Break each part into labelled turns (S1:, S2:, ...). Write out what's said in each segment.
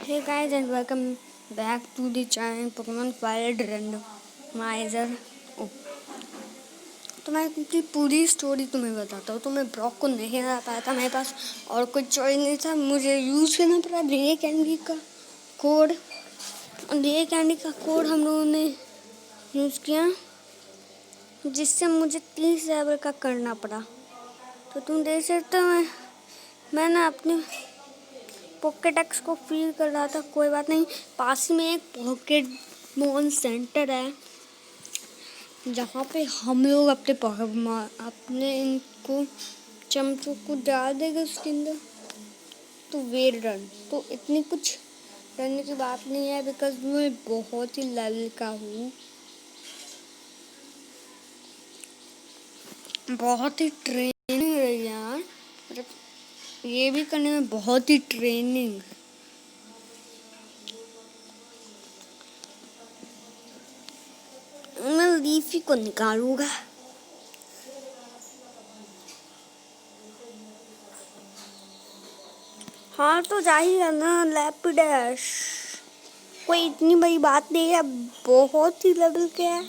S1: Hey guys and welcome back to the channel Pokemon Wild Randomizer। ओ, तो मैं अपनी पूरी स्टोरी तुम्हें बताता हूँ। तो मैं ब्रॉक को नहीं हरा पाया था, मेरे पास और कोई चॉइस नहीं था, मुझे यूज़ करना पड़ा रिए कैंडी का कोड। रिए कैंडी का कोड हम लोगों ने यूज़ किया, जिससे मुझे 30 लेवल का करना पड़ा। तो तुम देख सकते हो मैंने अपने पॉकेडेक्स को फील कर रहा था। कोई बात नहीं, पास में एक पॉकेमॉन सेंटर है जहाँ पे हम लोग अपने इनको चमचों को डाल देंगे उसके अंदर। तो वेट रन तो इतनी कुछ करने की बात नहीं है, बिकॉज मैं बहुत ही लेवल का हूँ, बहुत ही ट्रेनिंग रही यार। मतलब ये भी करने में बहुत ही ट्रेनिंग। मैं लीफी को निकालूंगा। हाँ तो जाइए ना लैपिडैश, कोई इतनी बड़ी बात नहीं है, बहुत ही लेवल के है।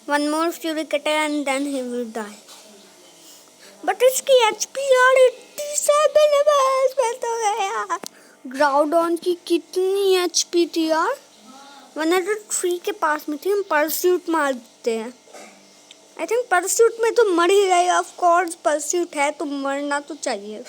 S1: One more fury cutter and then he will die. But इसकी एचपी यार 87 है, बस मैं तो गया। ग्राउडॉन की कितनी एचपी थी यार? 103 के पास में थी। हम परस्यूट मारते हैं। आई थिंक परस्यूट में तो मर ही गए। ऑफ कोर्स परस्यूट है तो मरना तो चाहिए।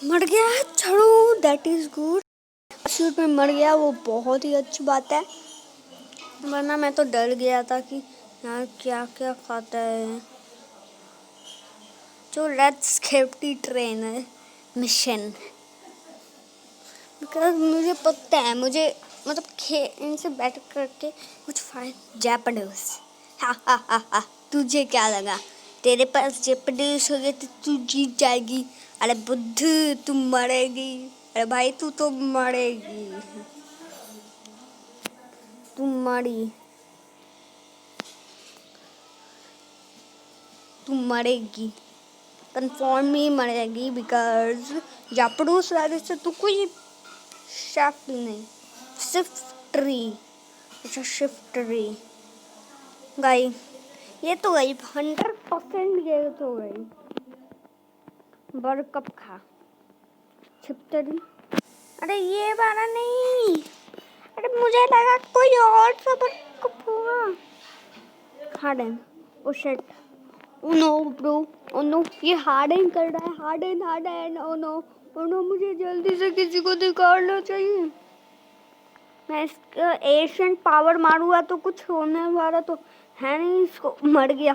S1: मर गया, चलो दैट इज गुड। परस्यूट में मर गया, वो बहुत ही अच्छी बात है, वरना मैं तो डर गया था कि यार क्या क्या खाता है। जो let's skip the trainer mission, because मुझे पता है, मुझे मतलब इनसे बैठ करके कुछ फाइन जैपनीज। हा हा हा हा, तुझे क्या लगा तेरे पास जैपनीज हो गए तो तू जीत जाएगी? अरे बुद्धू, तू मरेगी। अरे भाई तू तो मरेगी, तू मरी, तू मरेगी, कन्फर्म ही मरेगी, बिकॉज जापड़ूस वाले से तो कोई शक नहीं। शिफ्ट ट्री, अच्छा शिफ्ट ट्री गई, ये तो गई 100%, ये तो गई। बर्फ कप खा शिफ्ट ट्री। अरे ये वाला नहीं, अरे मुझे लगा कोई और सा बर्फ कप होगा। Harden, oh shit, oh no bro, oh no, ये हार्डन कर रहा है। Harden harden, oh no, oh no, मुझे जल्दी से किसी को निकालना चाहिए। मैं इसका एशियन पावर मारूंगा तो कुछ होने वाला तो है नहीं। इसको मर गया,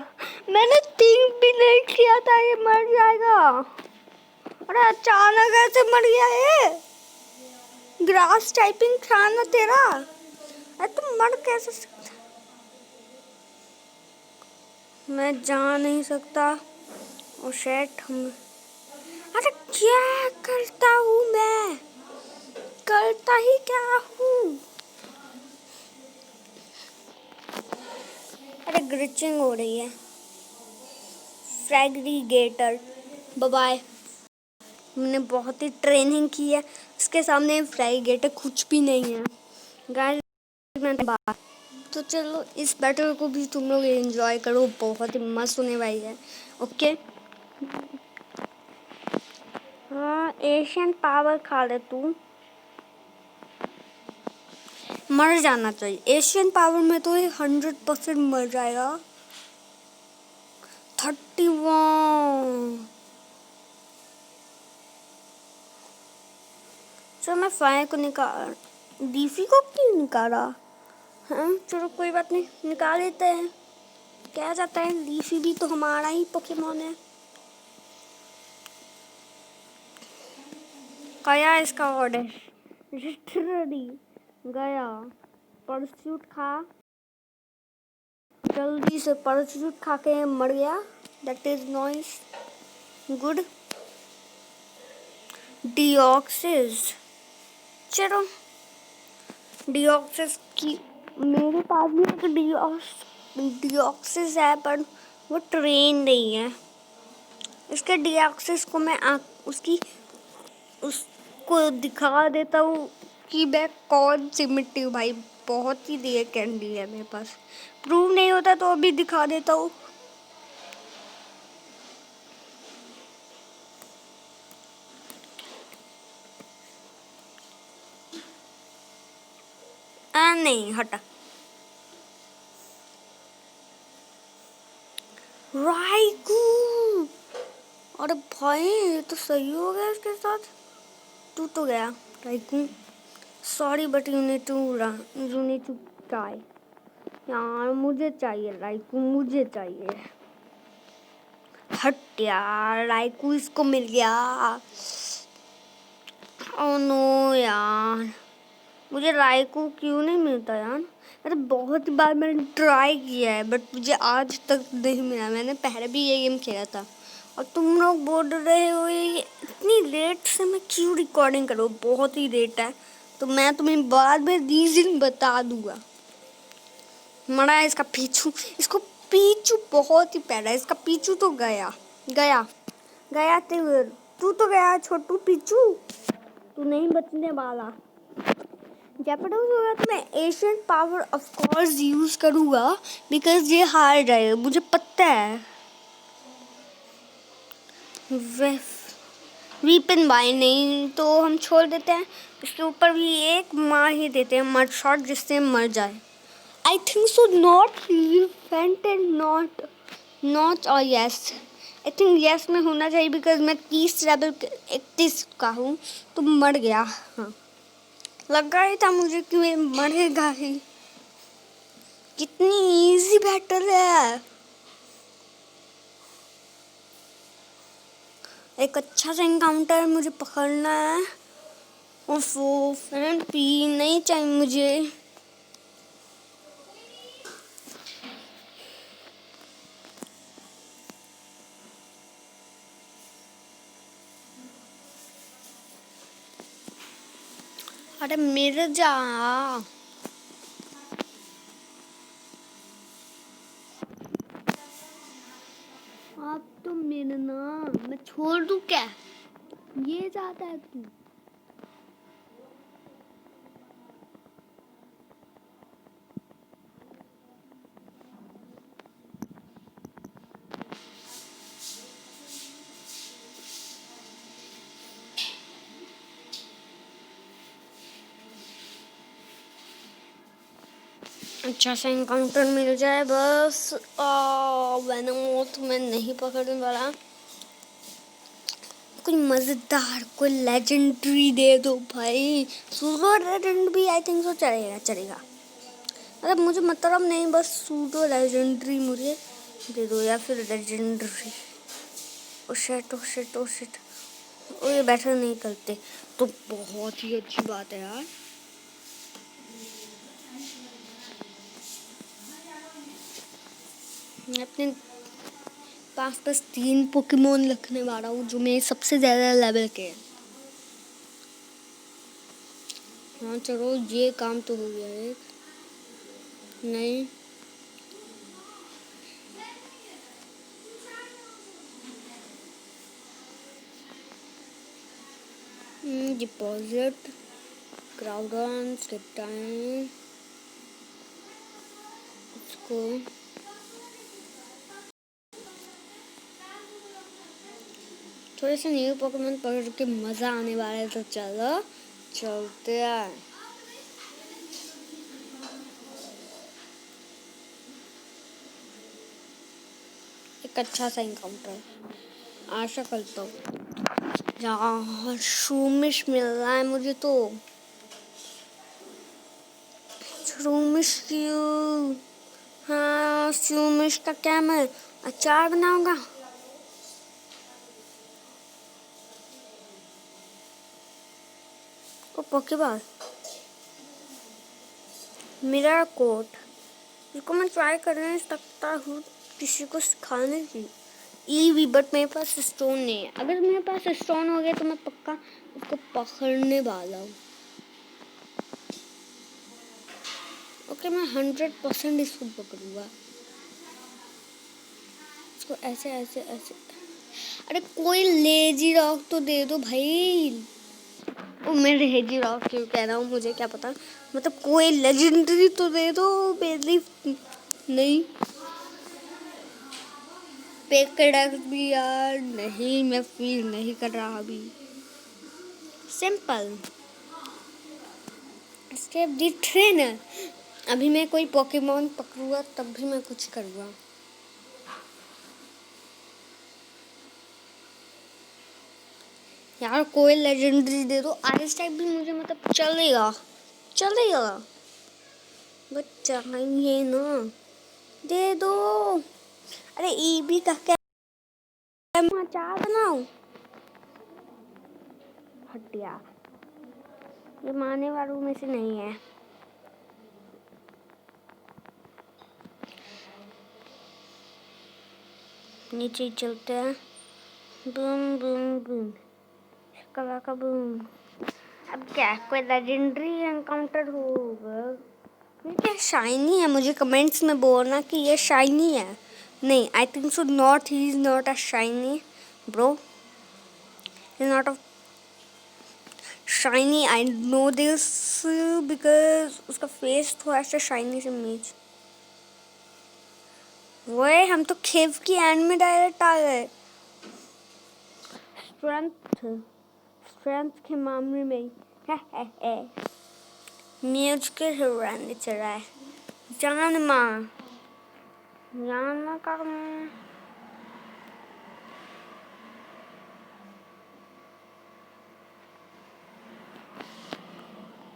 S1: मैंने थिंक भी नहीं किया था ये मर जाएगा। अरे अचानक ऐसे मर गया ये। ग्रास टाइपिंग था ना तेरा, अरे तुम मर कैसे सकता? मैं जा नहीं सकता। ओ शेट, हम अरे क्या करता हूँ मैं, करता ही क्या हूँ? अरे ग्लिचिंग हो रही है। फ्रैग्रीगेटर बाय बाय। हमने बहुत ही ट्रेनिंग की है, उसके सामने फ्रैग्रीगेटर कुछ भी नहीं है गाइस। तो चलो इस बैटल को भी तुम लोग एंजॉय करो, बहुत ही मस्त होने वाली है। ओके, हाँ एशियन पावर खा ले तू, मर जाना चाहिए। एशियन पावर में तो ये 100% मर जाएगा। 31, चलो मैं फायर को निकाल, डीसी को क्यों निकाला? हाँ चलो कोई बात नहीं, निकाल लेते हैं। क्या जाता है, लीफी भी तो हमारा ही पोकेमॉन है। गया इसका ऑर्डर, लिटरली गया। परस्यूट खा, जल्दी से परस्यूट खा के मर गया। That is nice, good. डिऑक्सिस, चलो डिऑक्सिस की मेरे पास भी एक डिऑक्सिस है, पर वो ट्रेन नहीं है। इसके डीएक्सिस को मैं उसको दिखा देता हूँ कि मैं कौन सी मिट्टी हूँ भाई। बहुत ही रेयर कैंडी है मेरे पास। प्रूव नहीं होता तो अभी दिखा देता हूँ। नहीं हटा। राइकू, अरे भाई ये तो सही हो गया इसके साथ। तू तो गया राइकू। Sorry but you need to try. यार मुझे चाहिए राइकू, मुझे चाहिए। हट यार, राइकू इसको मिल गया। ओह नो यार, मुझे राइकू क्यों नहीं मिलता यार। अरे बहुत बार मैंने ट्राई किया है बट मुझे आज तक नहीं मिला। मैंने पहले भी ये गेम खेला था। और तुम लोग बोल रहे हो ये इतनी लेट से मैं क्यों रिकॉर्डिंग करूँ, बहुत ही लेट है। तो मैं तुम्हें बाद में रीजन बता दूंगा। मरा इसका पीछू, इसको पीछू बहुत ही प्यारा है। इसका पीछू तो गया गया गया। तू तो गया छोटू पीछू, तू नहीं बचने वाला। जैपडोज होगा तो मैं Asian power of course use करूँगा बिकॉज ये हार जाएगा, मुझे पता है। वीपन बाय नहीं तो हम छोड़ देते हैं। इसके ऊपर भी एक मार ही देते हैं, मर शॉट, जिससे मर जाए। I think so not fainted, not और यस। आई थिंक यस में होना चाहिए बिकॉज मैं 30 लेवल 31 का हूँ तो मर गया। हाँ लगा ही था मुझे कि मैं मरेगा ही। कितनी इजी बैटल है। एक अच्छा सा एनकाउंटर मुझे पकड़ना है। ओफो फ्रेंड पी नहीं चाहिए मुझे। अरे मेरे जा, आप तो मेरे ना, मैं छोड़ दूं क्या? ये चाहता है तू? अच्छा सा एनकाउंटर मिल जाए बस। वेनोम मैं नहीं पकड़ने वाला। कोई मजेदार, कोई लेजेंडरी दे दो भाई। सूडो लेजेंड भी आई थिंक सो चलेगा। मतलब मुझे मतलब नहीं, बस सूडो लेजेंडरी मुझे दे दो या फिर legendary. Oh shit oh shit oh shit. ओ ये बैटल नहीं करते तो बहुत ही अच्छी बात है यार। मैं अपने पास बस 3 पोकेमोन रखने वाला हूँ जो मेरे सबसे ज़्यादा लेवल के हैं। हाँ चलो ये काम तो हो गया एक। नहीं डिपॉजिट क्राउडन स्किप टाइम इसको थोड़े से न्यू पोकेमोन पकड़ के मज़ा आने वाला है। तो चलो चलते हैं। एक अच्छा सा इनकाउंटर आशा करता हूँ। यार शूमिश मिल रहा है मुझे तो। शूमिश क्यों? हाँ शूमिश का क्या मैं अचार बनाऊंगा। ओ पोकेबॉल मिरर कोट, इसको मैं ट्राई करने सकता हूँ किसी को सिखाने की। ईवी बट मेरे पास स्टोन नहीं है। अगर मेरे पास स्टोन हो गया तो मैं पक्का उसको पकड़ने वाला हूँ। ओके मैं 100% इसको पकड़ूंगा। इसको ऐसे ऐसे ऐसे। अरे कोई लेजी रॉक तो दे दो भाई। वो मैं लेजी रॉक क्यों कह रहा हूँ, मुझे क्या पता। मतलब कोई लेजेंडरी तो दे दो। बेलीफ नहीं, पेकड़क भी यार नहीं, मैं फील नहीं कर रहा अभी। सिंपल स्टेप दी ट्रेनर। अभी मैं कोई पोकेमोन पकड़ूंगा तब भी मैं कुछ करूँगा। यार कोई लेजेंडरी दे दो। आइस टाइप भी मुझे मतलब चलेगा, चलेगा, बट चाहिए ना, दे दो। अरे ईबी का क्या मचा बनाओ, हटिया, ये मारने वालों में से नहीं है। नीचे चलते हैं। बूम बूम बूम, कला का बूम। अब क्या कोई लेजेंडरी एनकाउंटर होगा? ये क्या शाइनी है? मुझे कमेंट्स में बोलना कि ये शाइनी है। नहीं, I think so not, he is not a shiny bro, he is not a shiny. I know this because उसका फेस थोड़ा सा शाइनी से मैच। वो हम तो खेव की एंड में डायरेक्ट आ गए। स्ट्रेंथ के मामले में म्यूज के हिरान चला है। जान माँ का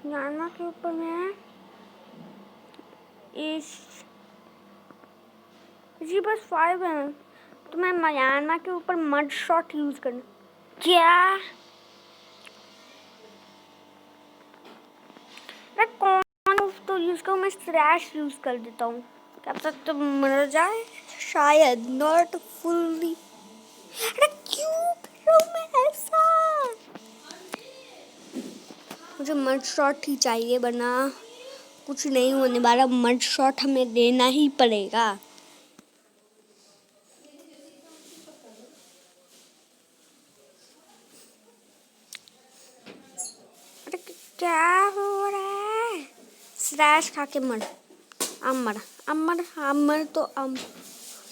S1: जानना के ऊपर में इस जी बस 5 है, तो मैं मयाना के ऊपर मड शॉट यूज करना। क्या मैं कौन तो यूज करूँ? मैं स्लैश यूज कर देता हूँ, क्या पता तो मर जाए शायद, नॉट फुल्ली। अरे क्यों करूँ मैं ऐसा? मुझे मड शॉट ही चाहिए, वरना कुछ नहीं होने वाला। मड शॉट हमें देना ही पड़ेगा। अरे क्या हो रहा है? स्लैश खा के मर, अमर अमर अमर तो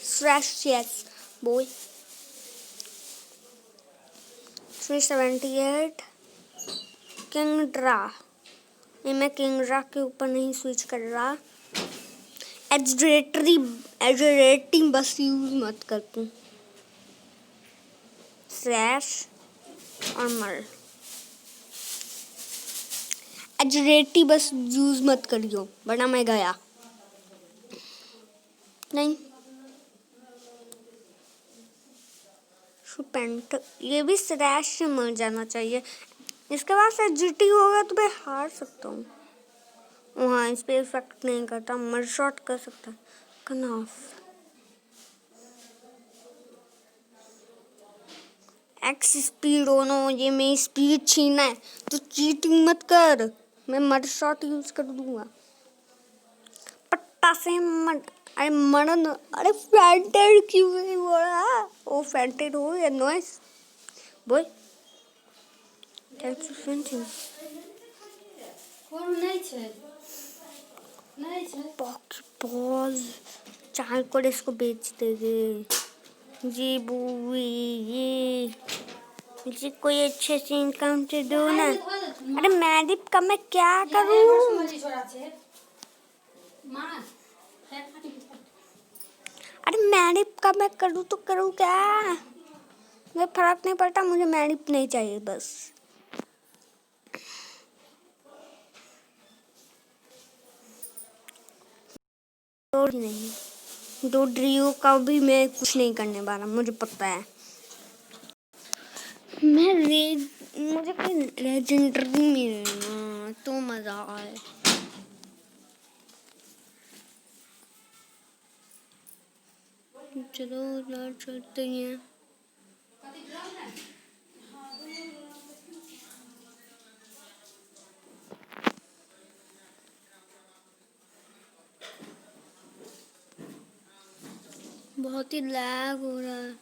S1: slash yes boy. 378 king draw. ये मैं किंग ड्रा के ऊपर नहीं स्विच कर रहा। एजरेटिंग बस यूज मत कर तू। स्लैश और मर, एजरेटी बस यूज मत करियो, वरना मैं गया। नहीं पेंट, ये भी स्लैश से मर जाना चाहिए। इसके बाद से जीटी होगा तो मैं हार सकता हूँ। वहाँ इस पे इफेक्ट नहीं करता, मर शॉट कर सकता। कनाफ एक्स स्पीड हो नो, ये मेरी स्पीड छीना है तो चीटिंग मत कर। मैं मर शॉट यूज कर दूंगा पट्टा से मर। अरे मरन, अरे फैंटेड क्यों नहीं बोला? ओ फैंटेड हो या noise boy. Thank you friend.
S2: कौन नहीं छे? नहीं छे।
S1: बॉल चाल कर इसको बेच देंगे जी बुई। ये मुझे कोई अच्छे से इनकाउंटर दो ना। अरे मैडिप का मैं क्या करूँ? अरे मैडिप का मैं करूँ तो करूँ क्या? मुझे फर्क नहीं पड़ता, मुझे मैडिप नहीं चाहिए बस। और नहीं, दो ड्रियो का भी मैं कुछ नहीं करने वाला, मुझे पता है। मुझे कोई लेजेंडरी मिले ना तो मजा आए। चलो यार चलते हैं। बहुत ही लैग हो रहा है।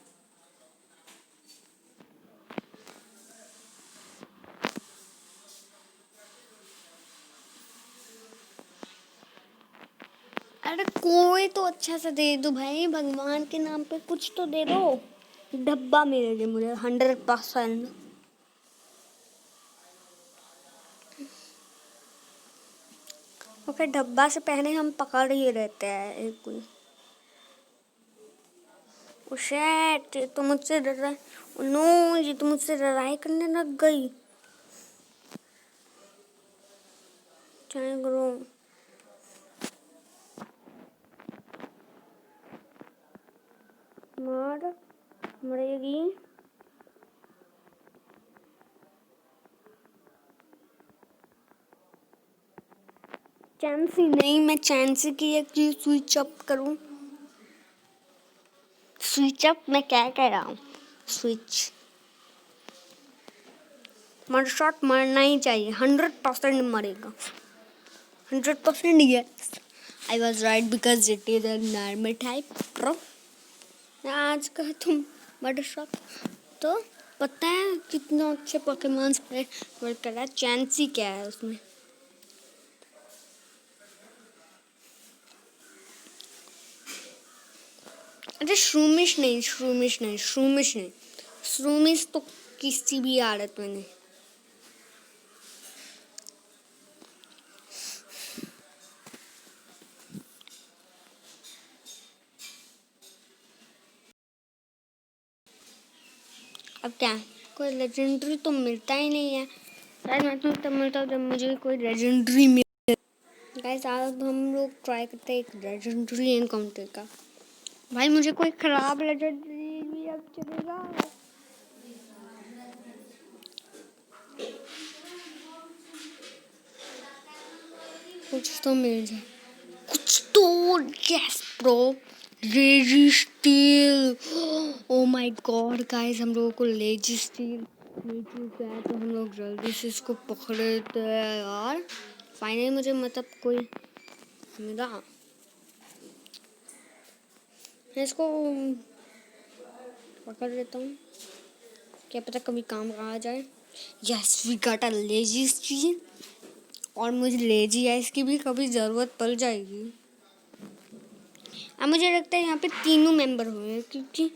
S1: अरे कोई तो अच्छा सा दे दो भाई, भगवान के नाम पे कुछ तो दे दो। डब्बा मिलेगा मुझे 100%। ओके, डब्बा से पहले हम पकड़ ही रहते हैं एक कोई। ओ शिट, ये तो मुझसे लड़ाई, नो ये तो मुझसे लड़ाई करने लग गई। चाहे करो, मार मरेगी। चैंसी नहीं, मैं चैंसी की एक चीज स्विच अप करूं। स्विच अप, मैं क्या कह रहा हूँ, स्विच। मर शॉट मरना ही चाहिए, 100% मरेगा, 100% yes. I was right because it is a normal type pro. आज का तुम मर शॉट तो पता है कितना अच्छे पोकेमॉन्स पे वर्क कर रहा है। चैंसी क्या है उसमें, अरे श्रूमिश नहीं, श्रूमिश नहीं, श्रूमिश नहीं, श्रूमिश तो किसी भी हालत में नहीं। अब क्या, कोई लेजेंडरी तो मिलता ही नहीं है। शायद मैं तो तब मिलता हूँ जब मुझे कोई लेजेंडरी मिले। गाइस आज हम लोग ट्राई करते हैं एक लेजेंडरी एनकाउंटर का। भाई मुझे कोई खराब लेजेंडरी भी अब चलेगा। कुछ तो मिल जाए, कुछ तो। Yes bro, lazy steel. Oh my God guys, हम लोगों को लेजी स्टील मिल चुका है, तो हम लोग जल्दी से इसको पकड़ते हैं यार। फाइनली मुझे मतलब कोई मिला। मैं इसको पकड़ लेता हूँ, क्या पता कभी काम आ जाए। Yes we got a lazy steel, और मुझे लेजी आइस की भी कभी ज़रूरत पड़ जाएगी। अब मुझे लगता है यहाँ पे तीनों मेंबर हुए, क्योंकि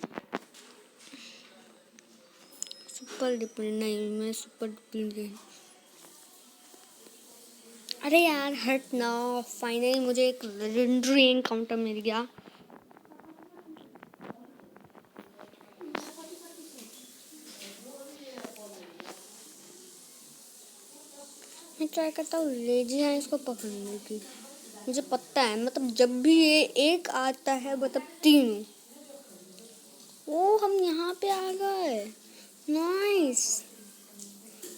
S1: सुपर डिपेंड नहीं, मैं सुपर डिपेंड। अरे यार हट ना, फाइनली मुझे एक लेजेंडरी एनकाउंटर मिल गया। मैं ट्राई करता हूँ लेजी आइस को पकड़ने की। मुझे पता है मतलब जब भी ये एक आता है मतलब तीन। ओ हम यहाँ पे आ गए, नाइस।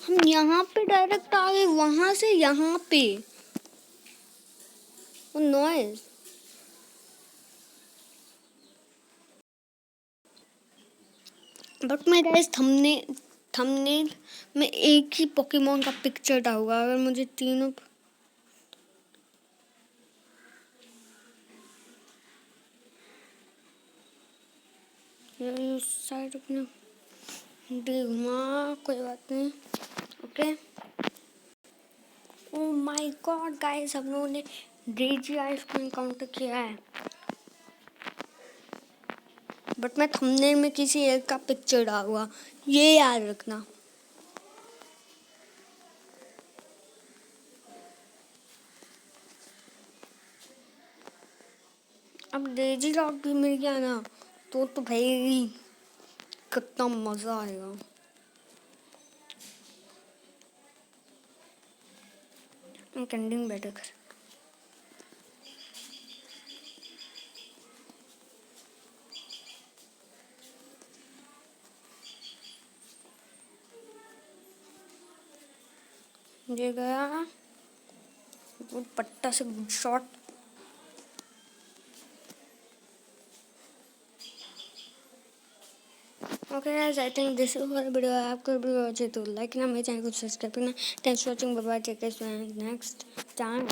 S1: हम यहाँ पे डायरेक्ट आ गए, वहां से यहाँ पे। ओ नाइस। बट मैं गाइस थंबनेल में एक ही पोकेमोन का पिक्चर डालूंगा, अगर मुझे तीनों। उस साइड अपना घुमा, कोई बात नहीं। Okay, oh my God guys, हम लोगों ने डेजी आइस को एनकाउंटर किया है। बट मैं थंबनेल में किसी एक का पिक्चर डालूंगा, ये याद रखना। अब डेजी लॉक भी मिल गया ना, तो भाई कितना मजा आएगा। मैं कैंडिंग बेटर कर, ये गया वो पट्टा से shot. Okay guys, I think this is for video. आपको वीडियो अच्छी तो लाइक करना, मेरे चैनल को सब्सक्राइब करना। Thanks for watching, bye bye, take care, next time.